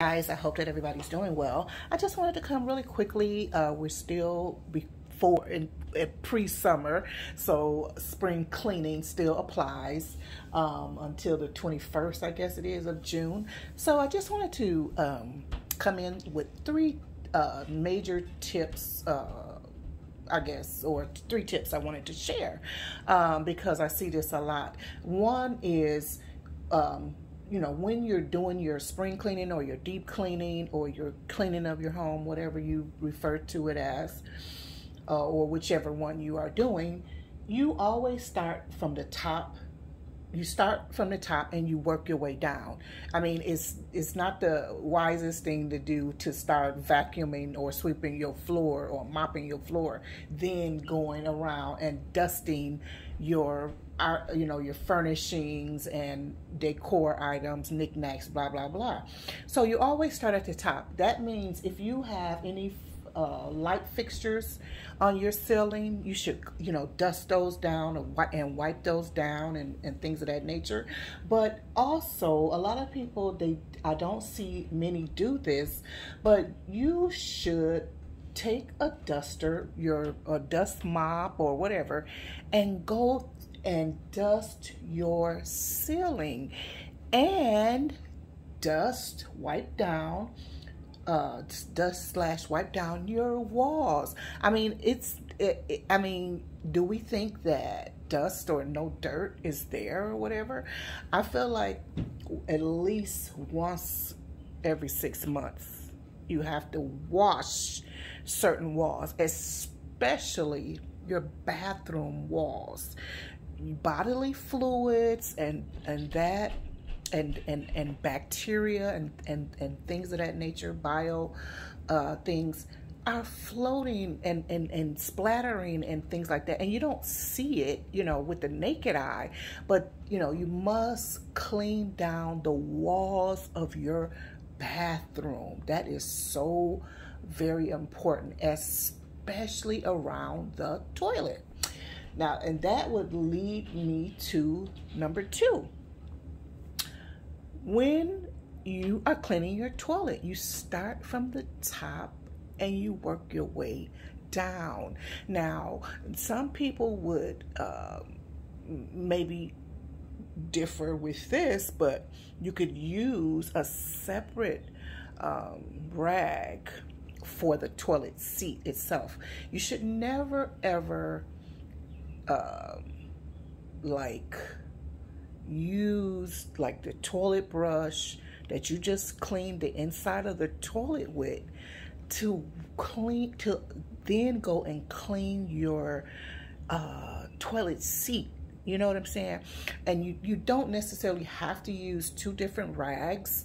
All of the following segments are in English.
Guys, I hope that everybody's doing well. I just wanted to come really quickly. We're still before in pre-summer, so spring cleaning still applies until the 21st, I guess it is, of June. So I just wanted to come in with three major tips, I guess, or three tips I wanted to share because I see this a lot. One is when you're doing your spring cleaning or your deep cleaning or your cleaning of your home, whatever you refer to it as, or whichever one you are doing, you always start from the top. You start from the top and you work your way down. I mean, it's not the wisest thing to do to start vacuuming or sweeping your floor or mopping your floor, then going around and dusting your your furnishings and decor items, knickknacks, blah, blah, blah. So you always start at the top. That means if you have any light fixtures on your ceiling, you should, dust those down and wipe those down and things of that nature. But also, a lot of people, I don't see many do this, but you should take a duster, a dust mop or whatever, and go and dust your ceiling and wipe down wipe down your walls. I mean, do we think that dust or no dirt is there or whatever? I feel like at least once every 6 months you have to wash certain walls, especially your bathroom walls. Bodily fluids and bacteria and things of that nature, bio things are floating and splattering and things like that, and you don't see it with the naked eye, but you must clean down the walls of your bathroom. That is so very important, especially around the toilet. Now, and that would lead me to number 2. When you are cleaning your toilet, you start from the top and you work your way down. Now, some people would maybe differ with this, but you could use a separate rag for the toilet seat itself. You should never ever use the toilet brush that you just clean the inside of the toilet with to then go and clean your toilet seat. You know what I'm saying? And you don't necessarily have to use two different rags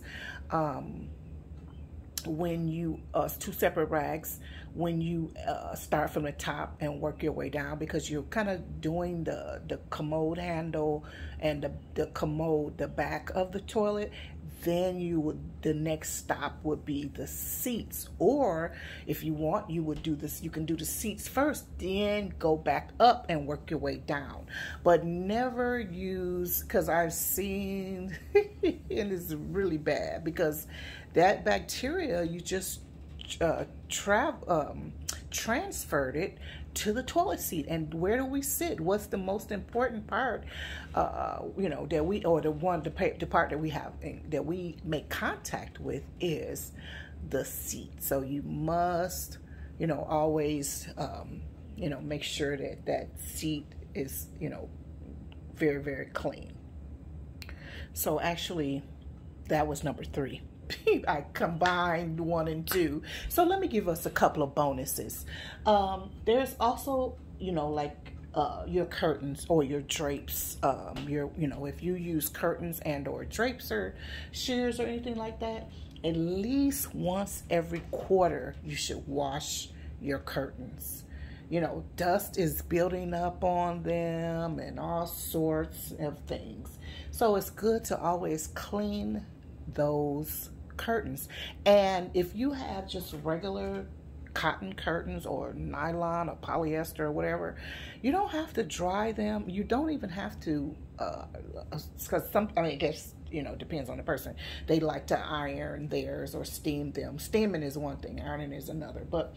when you two separate rags when you start from the top and work your way down, because you're kind of doing the commode handle and the back of the toilet. Then the next stop would be the seats, or if you want, you would do this. You can do the seats first, then go back up and work your way down. But never use, because I've seen, and it's really bad, because that bacteria, you just transferred it to the toilet seat. And where do we sit? What's the most important part that we, or the part that we have, that we make contact with, is the seat. So you must always make sure that seat is very, very clean. So actually that was number 3. I combined 1 and 2. So let me give us a couple of bonuses. There's also, your curtains or your drapes. If you use curtains and or drapes or shears or anything like that, at least once every quarter you should wash your curtains. Dust is building up on them and all sorts of things. So it's good to always clean those curtains. And if you have just regular cotton curtains or nylon or polyester or whatever, you don't have to dry them. You don't even have to, because I guess you know, depends on the person. They like to iron theirs or steam them. Steaming is one thing, ironing is another. But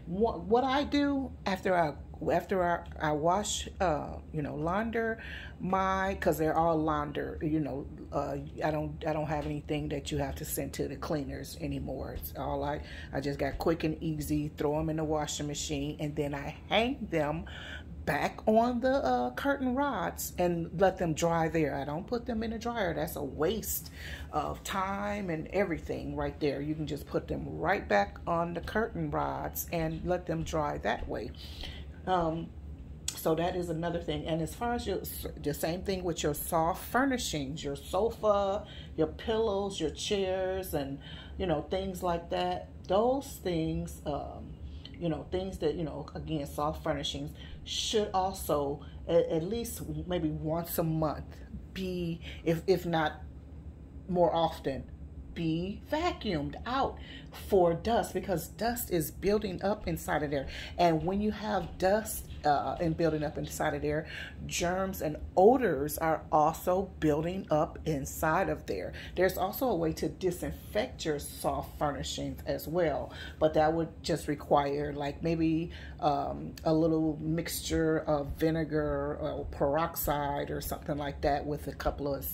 what I do after I wash, you know, launder my, because they're all launder, you know, I don't have anything that you have to send to the cleaners anymore. It's all I just got quick and easy, throw them in the washing machine, and then I hang them back on the curtain rods and let them dry there. I don't put them in the dryer. That's a waste of time and everything right there. You can just put them right back on the curtain rods and let them dry that way. So that is another thing. And as far as the same thing with your soft furnishings, your sofa, your pillows, your chairs, and, you know, things like that, those things, you know, things that, you know, again, soft furnishings should also at least maybe once a month be, if not more often, be vacuumed out for dust, because dust is building up inside of there. And when you have dust and building up inside of there, germs and odors are also building up inside of there. There's also a way to disinfect your soft furnishings as well, but that would just require like maybe a little mixture of vinegar or peroxide or something like that with a couple of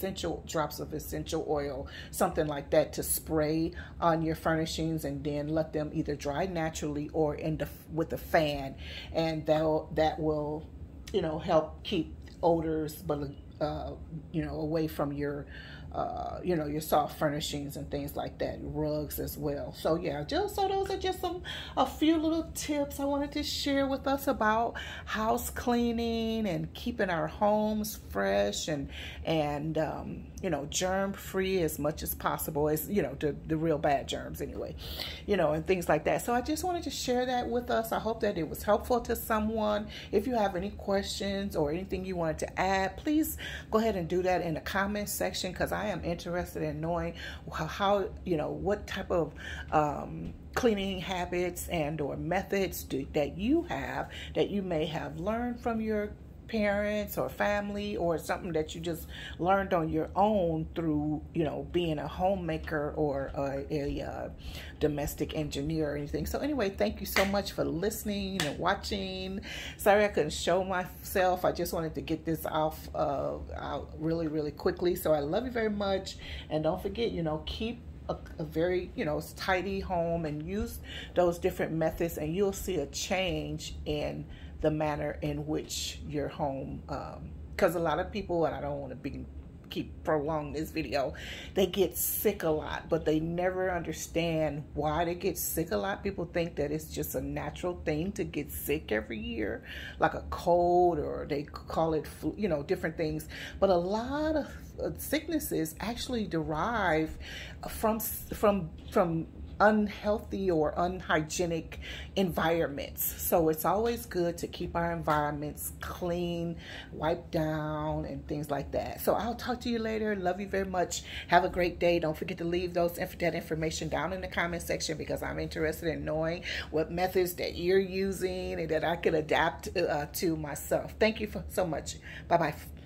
drops of essential oil, something like that, to spray on your furnishings, and then let them either dry naturally or with the fan, and that will, you know, help keep odors, but you know, away from your you know, your soft furnishings and things like that, rugs as well. So yeah, so those are just a few little tips I wanted to share with us about house cleaning and keeping our homes fresh and you know, germ free as much as possible, as, you know, the real bad germs anyway, you know, and things like that. So I just wanted to share that with us. I hope that it was helpful to someone. If you have any questions or anything you wanted to add, please go ahead and do that in the comment section, because I am interested in knowing how, you know, what type of cleaning habits and or methods that you have, that you may have learned from your parents or family, or something that you just learned on your own through, you know, being a homemaker or a domestic engineer or anything. So anyway, thank you so much for listening and watching. Sorry I couldn't show myself. I just wanted to get this off out really quickly. So I love you very much, and don't forget, you know, keep a very, you know, tidy home and use those different methods, and you'll see a change in the manner in which your home, because a lot of people, and I don't want to keep prolong this video, they get sick a lot, but they never understand why they get sick a lot. People think that it's just a natural thing to get sick every year, like a cold, or they call it flu, you know, different things. But a lot of sicknesses actually derive from unhealthy or unhygienic environments. So it's always good to keep our environments clean, wiped down, and things like that. So I'll talk to you later. Love you very much. Have a great day. Don't forget to leave that information down in the comment section, because I'm interested in knowing what methods that you're using and that I can adapt to myself. Thank you so much. Bye-bye.